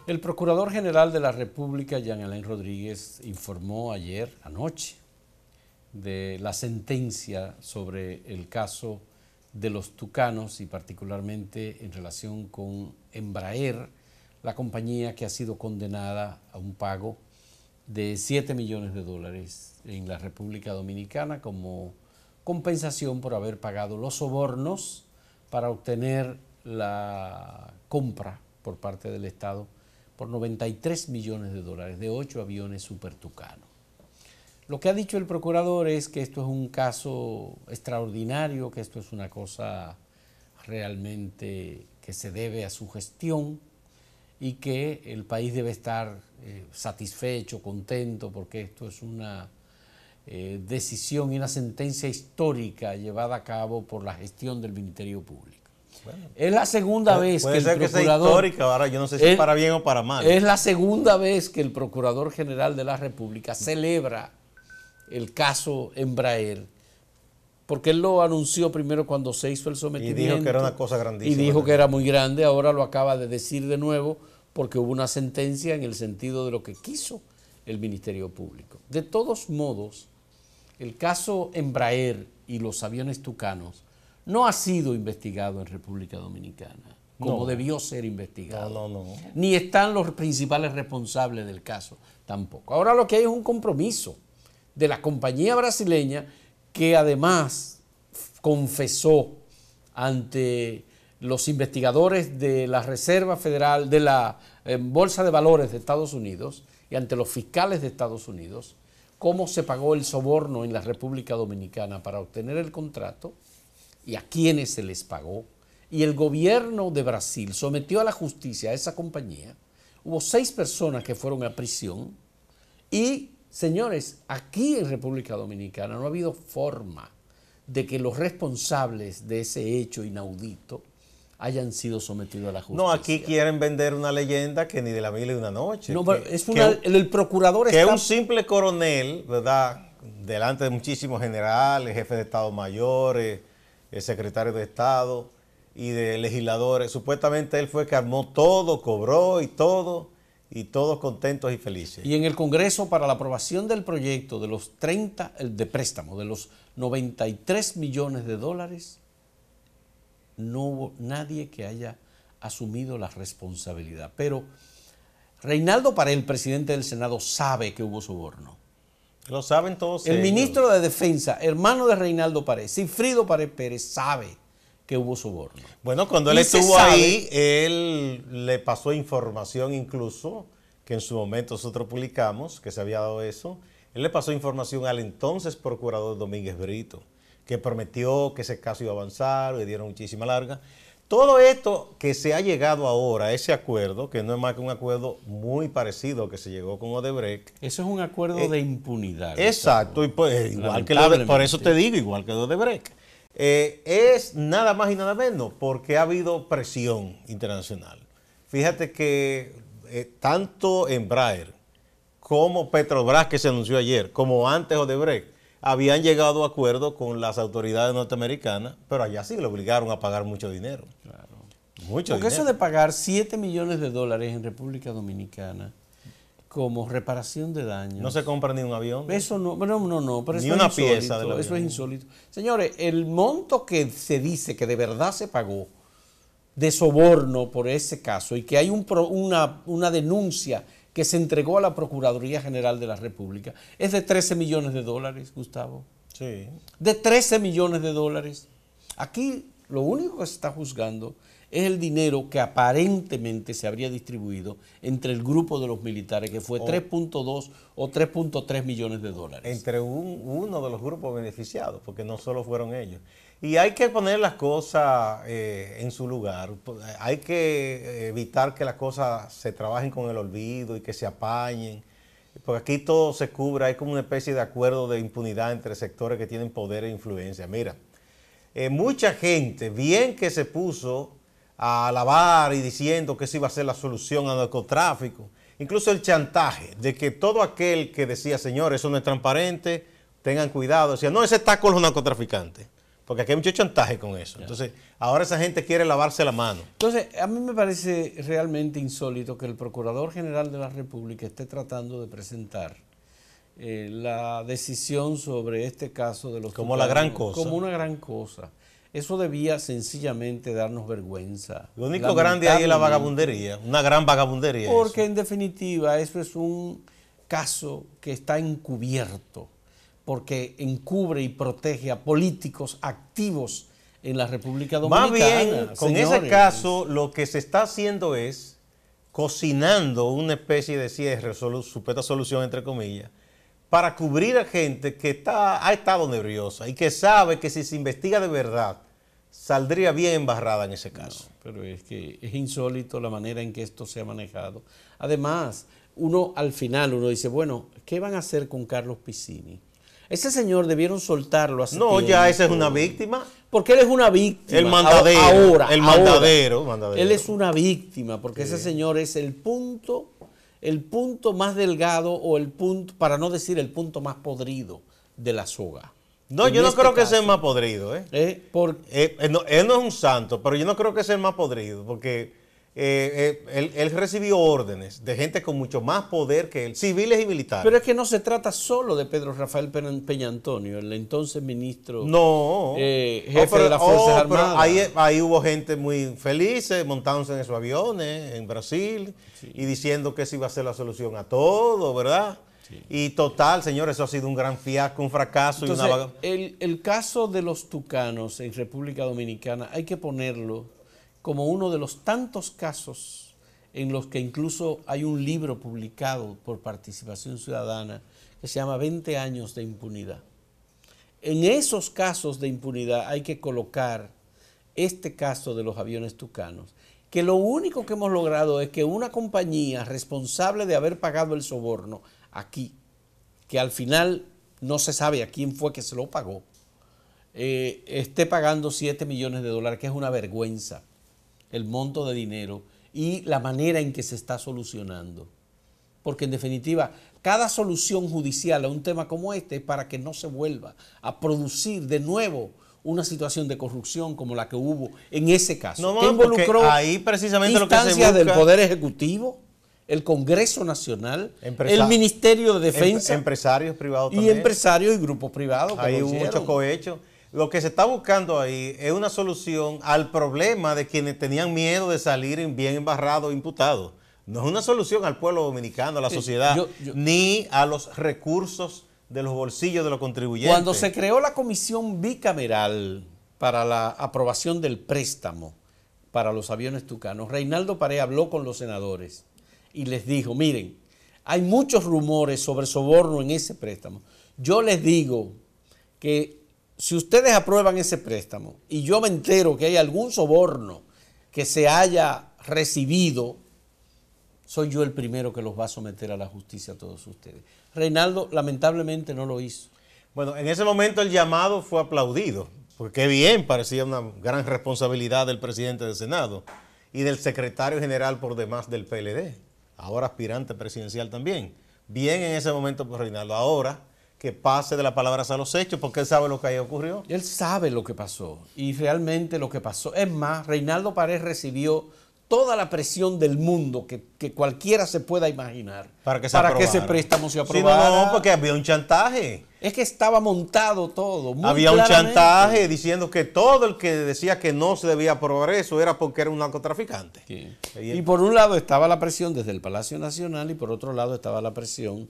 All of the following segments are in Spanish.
El Procurador General de la República, Jean Alain Rodríguez, informó anoche, de la sentencia sobre el caso de los tucanos y particularmente en relación con Embraer, la compañía que ha sido condenada a un pago de $7 millones en la República Dominicana como compensación por haber pagado los sobornos para obtener la compra por parte del Estado por $93 millones de 8 aviones Super Tucano. Lo que ha dicho el procurador es que esto es un caso extraordinario, que esto es una cosa realmente que se debe a su gestión y que el país debe estar satisfecho, contento, porque esto es una decisión y una sentencia histórica llevada a cabo por la gestión del Ministerio Público. Bueno, es la segunda vez que el procurador... Puede ser que sea histórica, ahora yo no sé si es para bien o para mal. Es la segunda vez que el Procurador General de la República celebra el caso Embraer, porque él lo anunció primero cuando se hizo el sometimiento. Y dijo que era una cosa grandísima. Y dijo que era muy grande, ahora lo acaba de decir de nuevo, porque hubo una sentencia en el sentido de lo que quiso el Ministerio Público. De todos modos, el caso Embraer y los aviones tucanos no ha sido investigado en República Dominicana, como debió ser investigado. No. Ni están los principales responsables del caso tampoco. Ahora lo que hay es un compromiso de la compañía brasileña que además confesó ante los investigadores de la Reserva Federal, de la Bolsa de Valores de Estados Unidos y ante los fiscales de Estados Unidos, cómo se pagó el soborno en la República Dominicana para obtener el contrato y a quiénes se les pagó. Y el gobierno de Brasil sometió a la justicia a esa compañía. Hubo 6 personas que fueron a prisión y, señores, aquí en República Dominicana no ha habido forma de que los responsables de ese hecho inaudito hayan sido sometidos a la justicia. No, aquí quieren vender una leyenda que ni de la mil y una noche. No, pero el procurador está... Que un simple coronel, ¿verdad?, delante de muchísimos generales, jefes de Estado mayores, secretarios de Estado y de legisladores, supuestamente él fue que armó todo, cobró y todos contentos y felices. Y en el Congreso, para la aprobación del proyecto de los 30, de préstamo, de los $93 millones, no hubo nadie que haya asumido la responsabilidad. Pero Reinaldo Pared, el presidente del Senado, sabe que hubo soborno. Lo saben todos ellos. El ministro de Defensa, hermano de Reinaldo Pared, Sigfrido Pared Pérez, sabe que hubo soborno. Bueno, cuando él estuvo ahí, él le pasó información incluso, que en su momento nosotros publicamos, que se había dado eso, él le pasó información al entonces procurador Domínguez Brito, que prometió que ese caso iba a avanzar, le dieron muchísima larga. Todo esto que se ha llegado ahora, ese acuerdo, que no es más que un acuerdo muy parecido al que se llegó con Odebrecht. Eso es un acuerdo de impunidad. Exacto, y pues, igual que por eso te digo, igual que Odebrecht. Es nada más y nada menos porque ha habido presión internacional. Fíjate que tanto Embraer como Petrobras, que se anunció ayer, como antes Odebrecht, habían llegado a acuerdo con las autoridades norteamericanas, pero allá sí le obligaron a pagar mucho dinero. Claro. Mucho dinero. Porque eso de pagar $7 millones en República Dominicana como reparación de daños. No se compra ni un avión. Eso no, pero ni una pieza del avión. Eso es insólito. Señores, el monto que se dice que de verdad se pagó de soborno por ese caso y que hay una denuncia que se entregó a la Procuraduría General de la República, es de $13 millones, Gustavo. Sí. De $13 millones. Aquí lo único que se está juzgando es el dinero que aparentemente se habría distribuido entre el grupo de los militares, que fue 3.2 o 3.3 millones de dólares. Entre uno de los grupos beneficiados, porque no solo fueron ellos. Y hay que poner las cosas en su lugar. Hay que evitar que las cosas se trabajen con el olvido y que se apañen. Porque aquí todo se cubre, hay como una especie de acuerdo de impunidad entre sectores que tienen poder e influencia. Mira, mucha gente, bien que se puso a alabar y diciendo que esa iba a ser la solución al narcotráfico, incluso el chantaje de que todo aquel que decía, señor, eso no es transparente, tengan cuidado, decía, no, ese está con los narcotraficantes. Porque aquí hay mucho chantaje con eso. Entonces, ahora esa gente quiere lavarse la mano. Entonces, a mí me parece realmente insólito que el Procurador General de la República esté tratando de presentar la decisión sobre este caso de los como la gran cosa. Como una gran cosa. Eso debía sencillamente darnos vergüenza. Lo único grande ahí es la vagabundería, una gran vagabundería. Porque en definitiva eso es un caso que está encubierto, porque encubre y protege a políticos activos en la República Dominicana. Más bien, con ese caso, lo que se está haciendo es cocinando una especie de cierre, supuesta solución, entre comillas, para cubrir a gente que ha estado nerviosa y que sabe que si se investiga de verdad, saldría bien embarrada en ese caso. No, pero es que es insólito la manera en que esto se ha manejado. Además, al final uno dice, bueno, ¿qué van a hacer con Carlos Piscini? Ese señor debieron soltarlo hace tiempo. No, ya esa es una víctima. Porque él es una víctima. El mandadero. Ahora. Mandadero. Él es una víctima, porque ese señor es el punto más delgado o el punto, para no decir el punto más podrido de la soga. No, yo no creo que sea el más podrido. Él no es un santo, pero yo no creo que sea el más podrido, porque él recibió órdenes de gente con mucho más poder que él, civiles y militares. Pero es que no se trata solo de Pedro Rafael Peña Antonio, el entonces ministro, jefe de las Fuerzas Armadas. Pero ahí hubo gente muy feliz montándose en esos aviones en Brasil y diciendo que esa iba a ser la solución a todo, ¿verdad? Sí. Y total, señores, eso ha sido un gran fiasco, un fracaso. Entonces, el caso de los tucanos en República Dominicana hay que ponerlo como uno de los tantos casos en los que incluso hay un libro publicado por Participación Ciudadana que se llama 20 años de impunidad. En esos casos de impunidad hay que colocar este caso de los aviones tucanos, que lo único que hemos logrado es que una compañía responsable de haber pagado el soborno aquí, que al final no se sabe a quién fue que se lo pagó, esté pagando $7 millones, que es una vergüenza el monto de dinero y la manera en que se está solucionando. Porque en definitiva, cada solución judicial a un tema como este es para que no se vuelva a producir de nuevo una situación de corrupción como la que hubo en ese caso. Que involucró ahí precisamente instancias del Poder Ejecutivo, el Congreso Nacional, el Ministerio de Defensa, empresarios privados también. Y empresarios y grupos privados. Ahí hubo mucho cohecho. Lo que se está buscando ahí es una solución al problema de quienes tenían miedo de salir bien embarrados, imputados. No es una solución al pueblo dominicano, a la sociedad, ni a los recursos de los bolsillos de los contribuyentes. Cuando se creó la comisión bicameral para la aprobación del préstamo para los aviones tucanos, Reinaldo Pared habló con los senadores y les dijo, miren, hay muchos rumores sobre soborno en ese préstamo. Yo les digo que si ustedes aprueban ese préstamo y yo me entero que hay algún soborno que se haya recibido, soy yo el primero que los va a someter a la justicia a todos ustedes. Reinaldo lamentablemente no lo hizo. Bueno, en ese momento el llamado fue aplaudido, porque qué bien, parecía una gran responsabilidad del presidente del Senado y del secretario general por demás del PLD, ahora aspirante presidencial también. Bien en ese momento por Reinaldo. Ahora que pase de las palabras a los hechos, porque él sabe lo que ahí ocurrió. Él sabe lo que pasó, y realmente lo que pasó. Es más, Reinaldo Pared recibió toda la presión del mundo que cualquiera se pueda imaginar para que ese préstamo se aprobara. Sí, no, porque había un chantaje. Es que estaba montado todo. Había un chantaje diciendo que todo el que decía que no se debía aprobar eso era porque era un narcotraficante. Sí. Y por un lado estaba la presión desde el Palacio Nacional y por otro lado estaba la presión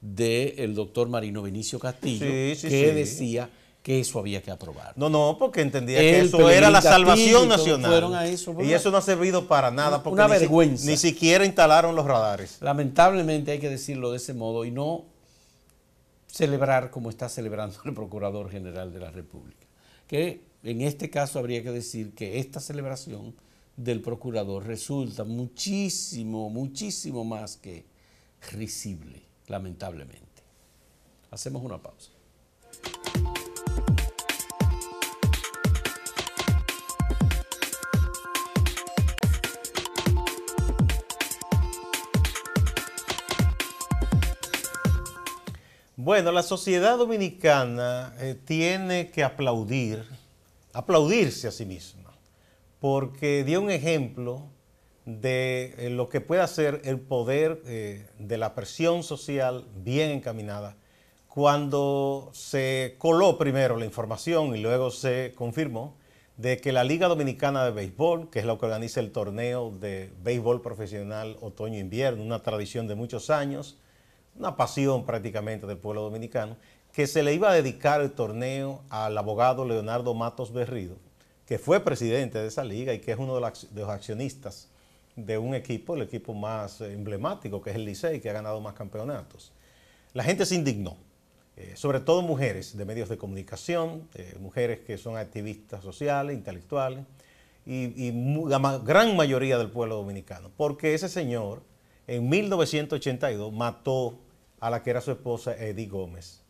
del doctor Marino Vinicio Castillo, que decía que eso había que aprobar. No, porque entendía que eso era la salvación nacional. Y eso no ha servido para nada, porque una vergüenza. Ni siquiera instalaron los radares. Lamentablemente hay que decirlo de ese modo y no celebrar como está celebrando el Procurador General de la República. Que en este caso habría que decir que esta celebración del Procurador resulta muchísimo más que risible, lamentablemente. Hacemos una pausa. Bueno, la sociedad dominicana tiene que aplaudir aplaudirse a sí misma, porque dio un ejemplo de lo que puede hacer el poder de la presión social bien encaminada cuando se coló primero la información y luego se confirmó de que la Liga Dominicana de Béisbol, que es la que organiza el torneo de béisbol profesional otoño-invierno, una tradición de muchos años, una pasión prácticamente del pueblo dominicano, que se le iba a dedicar el torneo al abogado Leonardo Matos Berrido, que fue presidente de esa liga y que es uno de los accionistas de un equipo, el equipo más emblemático, que es el Licey, que ha ganado más campeonatos. La gente se indignó, sobre todo mujeres de medios de comunicación, mujeres que son activistas sociales, intelectuales, y la gran mayoría del pueblo dominicano, porque ese señor en 1982 mató a la que era su esposa, Edith Gómez.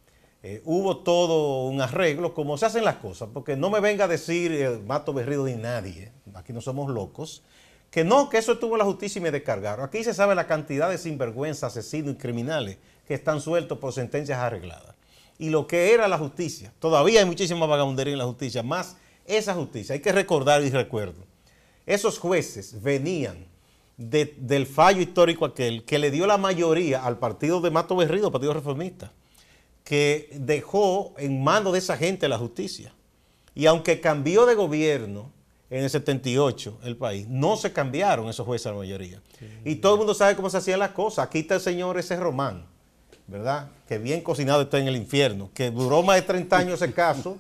Hubo todo un arreglo, como se hacen las cosas, porque no me venga a decir Matos Berrido ni nadie, aquí no somos locos, que no, que eso estuvo en la justicia y me descargaron. Aquí se sabe la cantidad de sinvergüenzas, asesinos y criminales que están sueltos por sentencias arregladas. Y lo que era la justicia, todavía hay muchísima vagabundería en la justicia, más esa justicia, hay que recordar y recuerdo. Esos jueces venían del fallo histórico aquel que le dio la mayoría al partido de Matos Berrido, Partido Reformista, que dejó en manos de esa gente la justicia. Y aunque cambió de gobierno en el 78 el país, no se cambiaron esos jueces a la mayoría. Sí. Y todo el mundo sabe cómo se hacían las cosas. Aquí está el señor ese Román, ¿verdad? Que bien cocinado está en el infierno, que duró más de 30 años ese caso,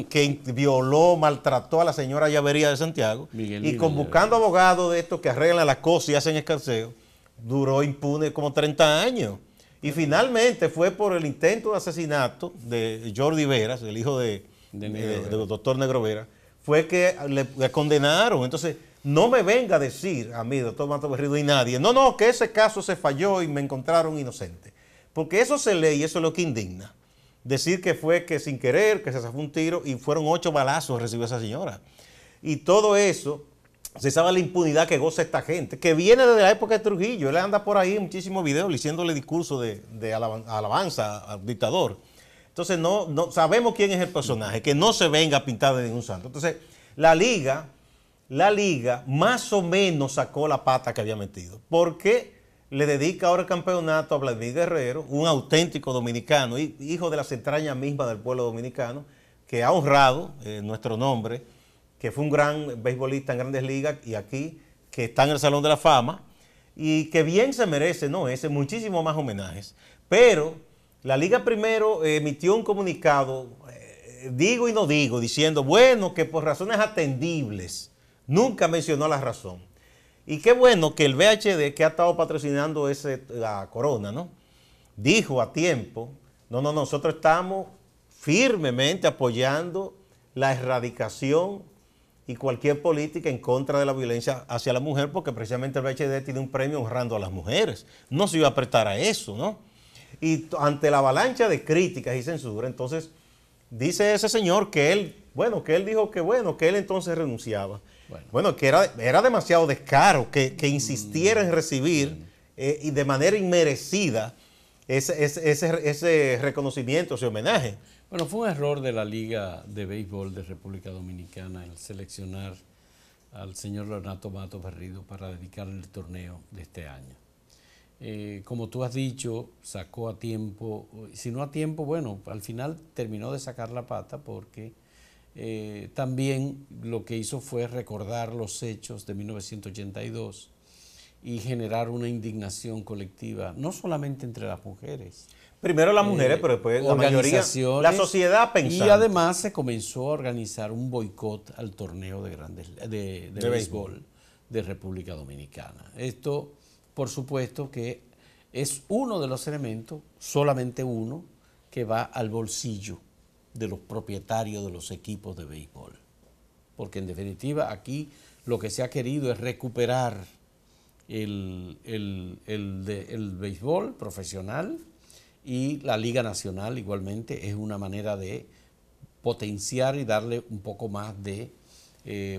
que violó, maltrató a la señora Llavería de Santiago, Miguelina, y convocando abogados de estos que arreglan las cosas y hacen escarceo, duró impune como 30 años. Y finalmente fue por el intento de asesinato de Jordi Veras, el hijo del doctor Negro Vera, fue que le condenaron. Entonces, no me venga a decir a mí, doctor Matos Berrido, y nadie, no, que ese caso se falló y me encontraron inocente. Porque eso se lee y eso es lo que indigna. Decir que fue que sin querer, que se zafó un tiro y fueron 8 balazos recibió esa señora. Y todo eso, se sabe la impunidad que goza esta gente, que viene desde la época de Trujillo. Él anda por ahí en muchísimos videos diciéndole discursos de alabanza al dictador. Entonces no sabemos quién es el personaje, que no se venga a pintar de ningún santo. Entonces la liga más o menos sacó la pata que había metido, porque le dedica ahora el campeonato a Vladimir Guerrero, un auténtico dominicano, hijo de las entrañas mismas del pueblo dominicano, que ha honrado nuestro nombre, que fue un gran beisbolista en Grandes Ligas y aquí, que está en el Salón de la Fama, y que bien se merece, ¿no? Ese, muchísimo más homenajes. Pero la Liga primero emitió un comunicado, digo y no digo, diciendo, bueno, que por razones atendibles, nunca mencionó la razón. Y qué bueno que el VHD, que ha estado patrocinando la corona, ¿no? Dijo a tiempo, no, nosotros estamos firmemente apoyando la erradicación y cualquier política en contra de la violencia hacia la mujer, porque precisamente el VHD tiene un premio honrando a las mujeres. No se iba a prestar a eso, ¿no? Y ante la avalancha de críticas y censura, entonces dice ese señor que él dijo que él entonces renunciaba. Bueno, que era demasiado descaro que insistiera en recibir y de manera inmerecida ese reconocimiento, ese homenaje. Bueno, fue un error de la Liga de Béisbol de República Dominicana el seleccionar al señor Leonardo Matos Berrido para dedicarle el torneo de este año. Como tú has dicho, sacó a tiempo, si no a tiempo, bueno, al final terminó de sacar la pata porque también lo que hizo fue recordar los hechos de 1982 y generar una indignación colectiva, no solamente entre las mujeres. Primero las mujeres, pero después la mayoría, la sociedad pensante. Y además se comenzó a organizar un boicot al torneo de béisbol de República Dominicana. Esto, por supuesto, que es uno de los elementos, solamente uno, que va al bolsillo de los propietarios de los equipos de béisbol. Porque en definitiva aquí lo que se ha querido es recuperar el béisbol profesional, y la Liga Nacional igualmente es una manera de potenciar y darle un poco más de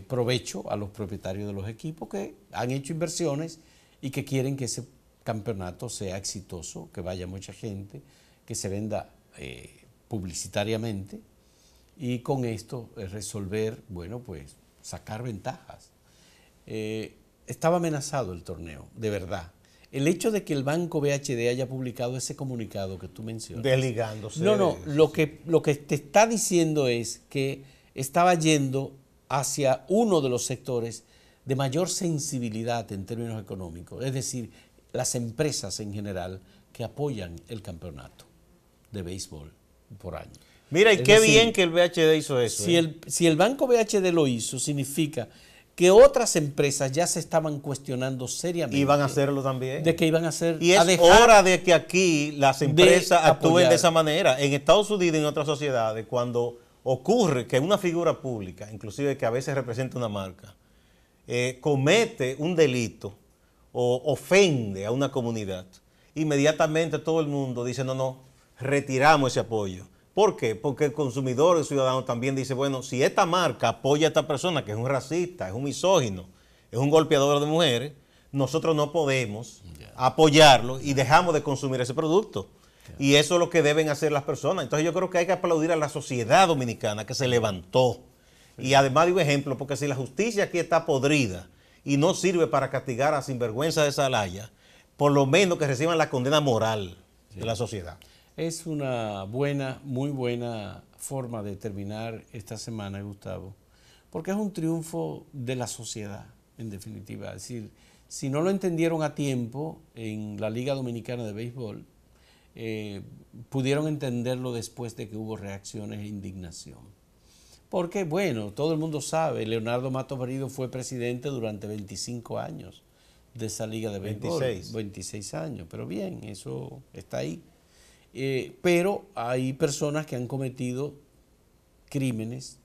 provecho a los propietarios de los equipos que han hecho inversiones y que quieren que ese campeonato sea exitoso, que vaya mucha gente, que se venda publicitariamente y con esto resolver, bueno, pues sacar ventajas. Estaba amenazado el torneo, de verdad. El hecho de que el Banco BHD haya publicado ese comunicado que tú mencionas. Desligándose. No, lo que te está diciendo es que estaba yendo hacia uno de los sectores de mayor sensibilidad en términos económicos, es decir, las empresas en general que apoyan el campeonato de béisbol por año. Mira, y Es qué decir, bien que el BHD hizo eso. Si el Banco BHD lo hizo, significa que otras empresas ya se estaban cuestionando seriamente. Iban a hacerlo también. De que iban a hacer. Y es hora de que aquí las empresas actúen de esa manera. En Estados Unidos y en otras sociedades, cuando ocurre que una figura pública, inclusive que a veces representa una marca, comete un delito o ofende a una comunidad, inmediatamente todo el mundo dice, no, retiramos ese apoyo. ¿Por qué? Porque el consumidor, el ciudadano también dice, bueno, si esta marca apoya a esta persona que es un racista, es un misógino, es un golpeador de mujeres, nosotros no podemos apoyarlo y dejamos de consumir ese producto. Y eso es lo que deben hacer las personas. Entonces yo creo que hay que aplaudir a la sociedad dominicana que se levantó. Y además de un ejemplo, porque si la justicia aquí está podrida y no sirve para castigar a sinvergüenza de Zelaya, por lo menos que reciban la condena moral de la sociedad. Es una buena, muy buena forma de terminar esta semana, Gustavo, porque es un triunfo de la sociedad, en definitiva. Es decir, si no lo entendieron a tiempo en la Liga Dominicana de Béisbol, pudieron entenderlo después de que hubo reacciones e indignación. Porque, bueno, todo el mundo sabe, Leonardo Matos Berrido fue presidente durante 25 años de esa Liga de Béisbol. 26 años, pero bien, eso está ahí. Pero hay personas que han cometido crímenes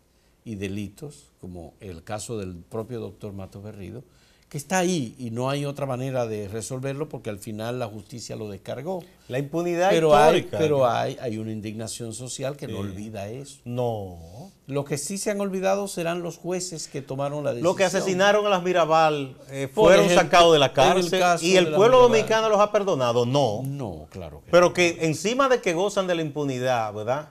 y delitos, como el caso del propio doctor Matos Berrido, que está ahí y no hay otra manera de resolverlo porque al final la justicia lo descargó. La impunidad histórica. Pero hay una indignación social que no olvida eso. No. Lo que sí se han olvidado serán los jueces que tomaron la decisión. Los que asesinaron a las Mirabal fueron sacados de la cárcel y el pueblo dominicano los ha perdonado. No. No, claro que pero no. Que encima de que gozan de la impunidad, ¿verdad?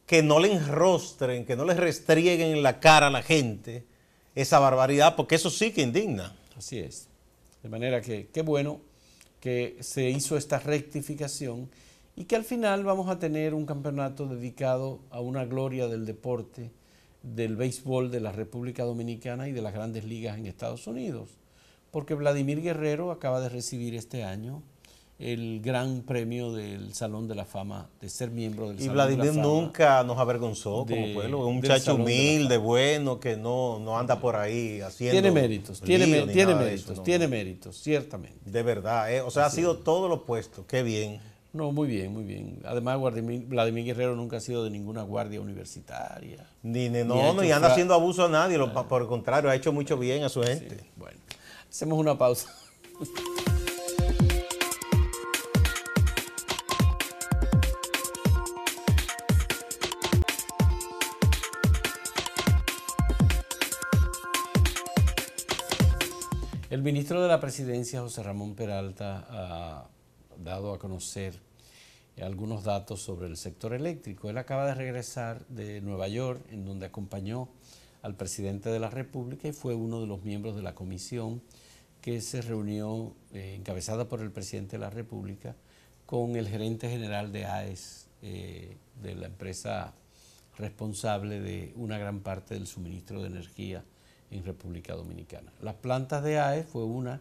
Que no le enrostren, que no les restrieguen en la cara a la gente esa barbaridad, porque eso sí que indigna. Así es. De manera que qué bueno que se hizo esta rectificación y que al final vamos a tener un campeonato dedicado a una gloria del deporte, del béisbol de la República Dominicana y de las grandes ligas en Estados Unidos. Porque Vladimir Guerrero acaba de recibir este año el gran premio del Salón de la Fama, de ser miembro del Salón de la Fama. Y Vladimir nunca nos avergonzó como pueblo, un muchacho humilde, bueno, que no anda por ahí haciendo... Tiene méritos, tiene méritos, ciertamente. De verdad, o sea, ha sido todo lo opuesto, qué bien. No, muy bien, muy bien. Además, Vladimir Guerrero nunca ha sido de ninguna guardia universitaria. Ni anda haciendo abuso a nadie, por el contrario, ha hecho mucho bien a su gente. Sí, bueno, hacemos una pausa. El ministro de la Presidencia, José Ramón Peralta, ha dado a conocer algunos datos sobre el sector eléctrico. Él acaba de regresar de Nueva York, en donde acompañó al presidente de la República y fue uno de los miembros de la comisión que se reunió, encabezada por el presidente de la República, con el gerente general de AES, de la empresa responsable de una gran parte del suministro de energía en República Dominicana. Las plantas de AES fue una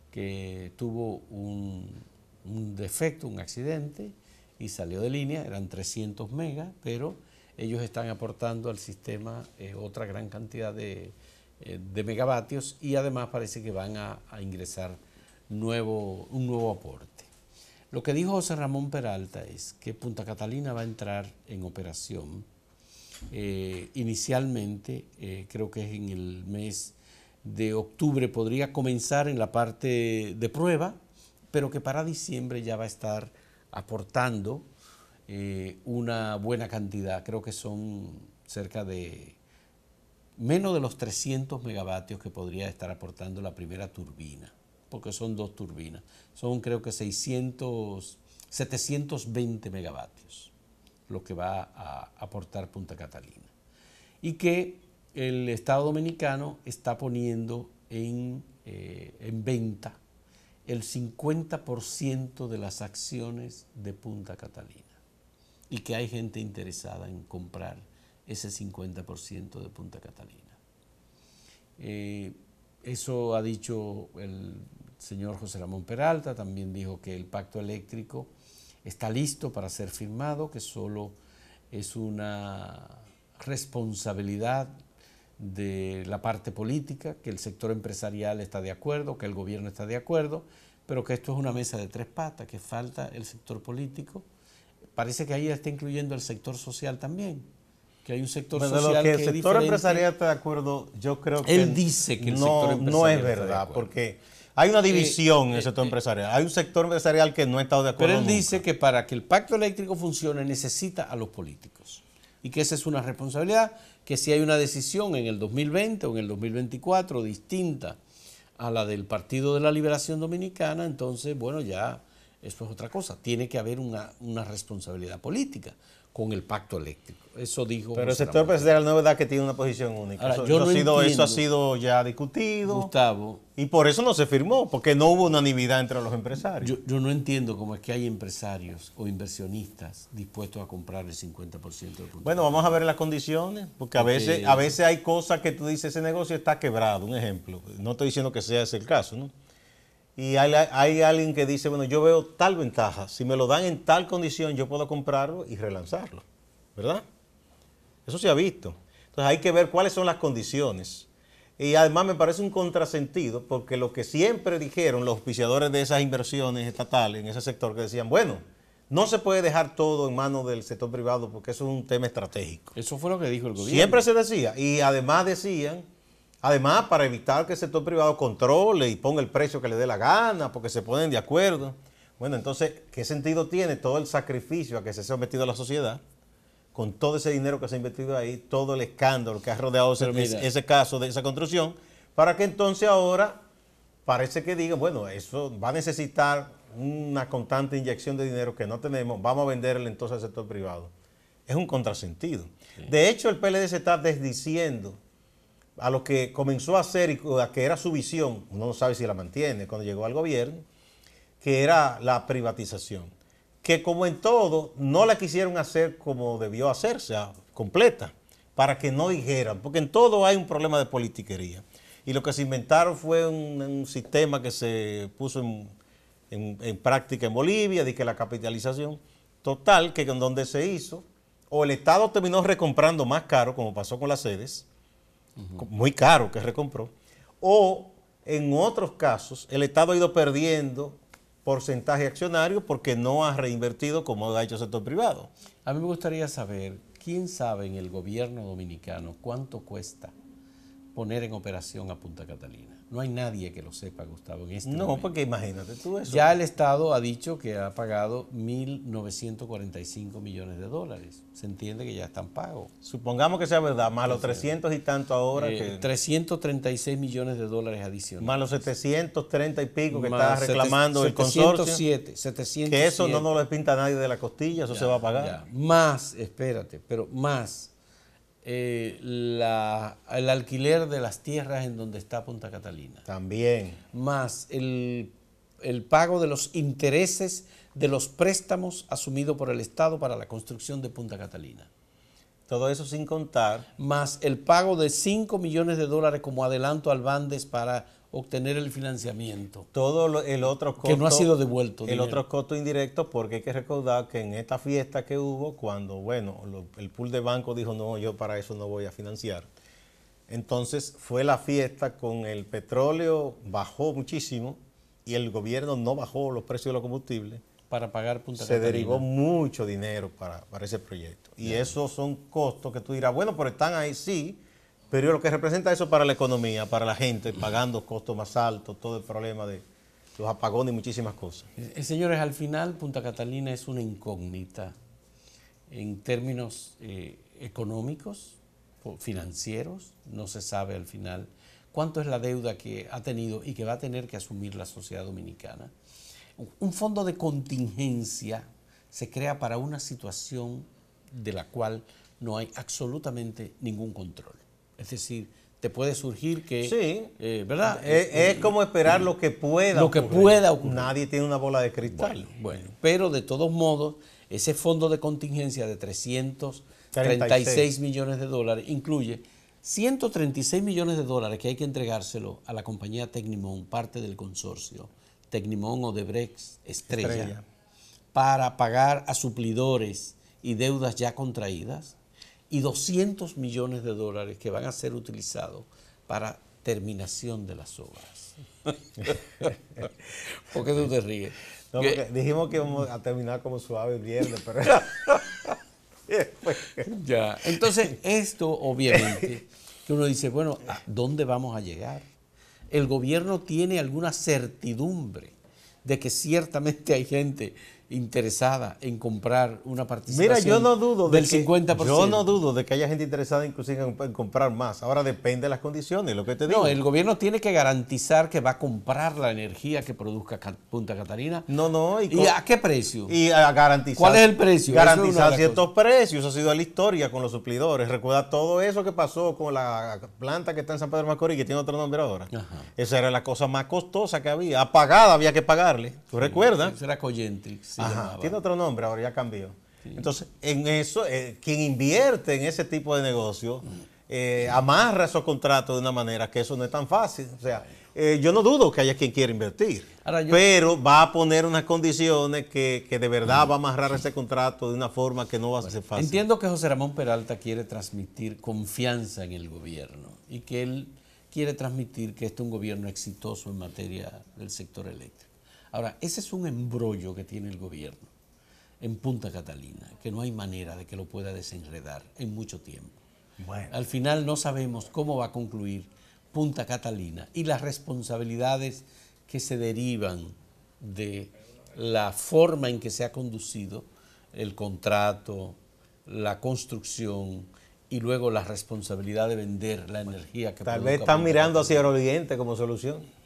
que tuvo un defecto, un accidente, y salió de línea, eran 300 megas, pero ellos están aportando al sistema otra gran cantidad de megavatios y además parece que van a ingresar un nuevo aporte. Lo que dijo José Ramón Peralta es que Punta Catalina va a entrar en operación inicialmente, creo que es en el mes de octubre, podría comenzar en la parte de prueba, pero que para diciembre ya va a estar aportando una buena cantidad, creo que son cerca de menos de los 300 megavatios que podría estar aportando la primera turbina, porque son dos turbinas, son creo que 720 megavatios lo que va a aportar Punta Catalina. y que el Estado Dominicano está poniendo en venta el 50% de las acciones de Punta Catalina y que hay gente interesada en comprar ese 50% de Punta Catalina. Eso ha dicho el señor José Ramón Peralta, también dijo que el pacto eléctrico está listo para ser firmado, que solo es una responsabilidad de la parte política, que el sector empresarial está de acuerdo, que el gobierno está de acuerdo, pero que esto es una mesa de tres patas, que falta el sector político. Parece que ahí está incluyendo el sector social también, que hay un sector social que el sector empresarial está de acuerdo, yo creo que él dice que el sector empresarial no es verdad, porque hay una división en el sector empresarial. Hay un sector empresarial que no ha estado de acuerdo. Pero él nunca. dice que para que el pacto eléctrico funcione necesita a los políticos y que esa es una responsabilidad, que si hay una decisión en el 2020 o en el 2024 distinta a la del Partido de la Liberación Dominicana, entonces, bueno, ya eso es otra cosa. Tiene que haber una responsabilidad política con el pacto eléctrico. Eso dijo. Pero el sector empresarial no es verdad que tiene una posición única. Ahora, eso ha sido ya discutido. Gustavo. Y por eso no se firmó, porque no hubo unanimidad entre los empresarios. Yo no entiendo cómo es que hay empresarios o inversionistas dispuestos a comprar el 50% de Punta. Bueno, vamos a ver las condiciones, porque a veces hay cosas que tú dices, ese negocio está quebrado, un ejemplo. No estoy diciendo que sea ese el caso, ¿no? Y hay alguien que dice, bueno, yo veo tal ventaja, si me lo dan en tal condición, yo puedo comprarlo y relanzarlo, ¿verdad? Eso se ha visto. Entonces hay que ver cuáles son las condiciones. Y además me parece un contrasentido, porque lo que siempre dijeron los auspiciadores de esas inversiones estatales en ese sector, que decían, bueno, no se puede dejar todo en manos del sector privado porque eso es un tema estratégico. Eso fue lo que dijo el gobierno. Siempre se decía, y además decían, para evitar que el sector privado controle y ponga el precio que le dé la gana, porque se ponen de acuerdo. Bueno, entonces, ¿qué sentido tiene todo el sacrificio a que se ha sometido a la sociedad? Con todo ese dinero que se ha invertido ahí, todo el escándalo que ha rodeado ese caso de esa construcción, para que entonces ahora parece que digan, bueno, eso va a necesitar una constante inyección de dinero que no tenemos, vamos a venderle entonces al sector privado. Es un contrasentido. Sí. De hecho, el PLD se está desdiciendo a lo que comenzó a hacer y a que era su visión, uno no sabe si la mantiene cuando llegó al gobierno, que era la privatización. Que como en todo, no la quisieron hacer como debió hacerse, completa, para que no dijeran, porque en todo hay un problema de politiquería. Y lo que se inventaron fue un sistema que se puso en práctica en Bolivia, de que la capitalización total, que en donde se hizo, o el Estado terminó recomprando más caro, como pasó con las sedes, muy caro que recompró, o en otros casos el Estado ha ido perdiendo porcentaje accionario porque no ha reinvertido como ha hecho el sector privado. A mí me gustaría saber, ¿quién sabe en el gobierno dominicano cuánto cuesta poner en operación a Punta Catalina? No hay nadie que lo sepa, Gustavo, en este momento. No, porque imagínate tú eso. Ya el Estado ha dicho que ha pagado 1.945 millones de dólares. Se entiende que ya están pagos. Supongamos que sea verdad, más los 300 y tanto ahora. 336 millones de dólares adicionales. Más los 730 y pico que está reclamando el consorcio. 707. Que eso no nos lo pinta nadie de la costilla, eso se va a pagar. Ya. Más, espérate, pero más. El alquiler de las tierras en donde está Punta Catalina. También. Más el pago de los intereses de los préstamos asumidos por el Estado para la construcción de Punta Catalina. Todo eso sin contar. Más el pago de 5 millones de dólares como adelanto al Bandes para obtener el financiamiento. Todo el otro costo. Que no ha sido devuelto. El otro costo indirecto, porque hay que recordar que en esta fiesta que hubo, cuando, bueno, el pool de banco dijo, no, yo para eso no voy a financiar. Entonces fue la fiesta con el petróleo, bajó muchísimo y el gobierno no bajó los precios de los combustibles. Para pagar Punta Catalina. Se derivó Catalina. mucho dinero para ese proyecto. Y esos son costos que tú dirás, bueno, pero están ahí, sí. Pero lo que representa eso para la economía, para la gente, pagando costos más altos, todo el problema de los apagones y muchísimas cosas. Señores, al final Punta Catalina es una incógnita en términos económicos, financieros. No se sabe al final cuánto es la deuda que ha tenido y que va a tener que asumir la sociedad dominicana. Un fondo de contingencia se crea para una situación de la cual no hay absolutamente ningún control. Es decir, te puede surgir que, Sí, ¿verdad? Es como esperar lo que pueda Lo que pueda ocurrir. Nadie tiene una bola de cristal. Bueno, pero de todos modos, ese fondo de contingencia de 336 millones de dólares incluye 136 millones de dólares que hay que entregárselo a la compañía Tecnimont, parte del consorcio, Tecnimont Odebrecht Estrella, para pagar a suplidores y deudas ya contraídas, y 200 millones de dólares que van a ser utilizados para terminación de las obras. ¿Por qué tú te ríes? No, porque dijimos que íbamos a terminar como suave el viernes, pero... Ya. Entonces, esto obviamente, que uno dice, bueno, ¿a dónde vamos a llegar? El gobierno tiene alguna certidumbre de que ciertamente hay gente interesada en comprar una participación. Mira, yo no dudo del 50%. Yo no dudo de que haya gente interesada inclusive en comprar más. Ahora depende de las condiciones, lo que te digo. No, el gobierno tiene que garantizar que va a comprar la energía que produzca Punta Catalina. No. ¿Y a qué precio? Y a garantizar. ¿Cuál es el precio? Garantizar ciertos precios. Ha sido la historia con los suplidores. Recuerda todo eso que pasó con la planta que está en San Pedro de Macorís, que tiene otro nombre ahora. Ajá. Esa era la cosa más costosa que había. Apagada había que pagarle. ¿Tú recuerdas? Esa era Cogentrix. Ajá, tiene otro nombre, ahora ya cambió. Sí. Entonces, en eso, quien invierte en ese tipo de negocio, amarra esos contratos de una manera que eso no es tan fácil. O sea, yo no dudo que haya quien quiera invertir, pero va a poner unas condiciones que de verdad va a amarrar ese contrato de una forma que no va a ser fácil. Entiendo que José Ramón Peralta quiere transmitir confianza en el gobierno y que él quiere transmitir que este es un gobierno exitoso en materia del sector eléctrico. Ahora, ese es un embrollo que tiene el gobierno en Punta Catalina, que no hay manera de que lo pueda desenredar en mucho tiempo. Bueno. Al final no sabemos cómo va a concluir Punta Catalina y las responsabilidades que se derivan de la forma en que se ha conducido el contrato, la construcción y luego la responsabilidad de vender la energía que tal vez están mirando hacia el oriente como solución.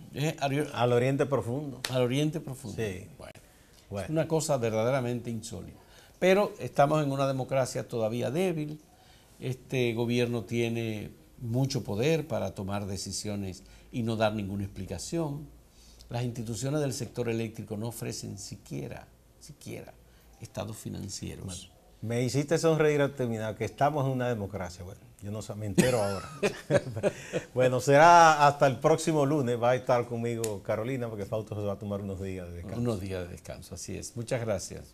Al Oriente Profundo. Al Oriente Profundo. Sí. Bueno. Es una cosa verdaderamente insólita. Pero estamos en una democracia todavía débil. Este gobierno tiene mucho poder para tomar decisiones y no dar ninguna explicación. Las instituciones del sector eléctrico no ofrecen siquiera estados financieros. Bueno, me hiciste sonreír al terminar, que estamos en una democracia. Bueno, yo no me entero ahora. Bueno, será hasta el próximo lunes. Va a estar conmigo Carolina, porque Fausto se va a tomar unos días de descanso. Unos días de descanso, así es. Muchas gracias.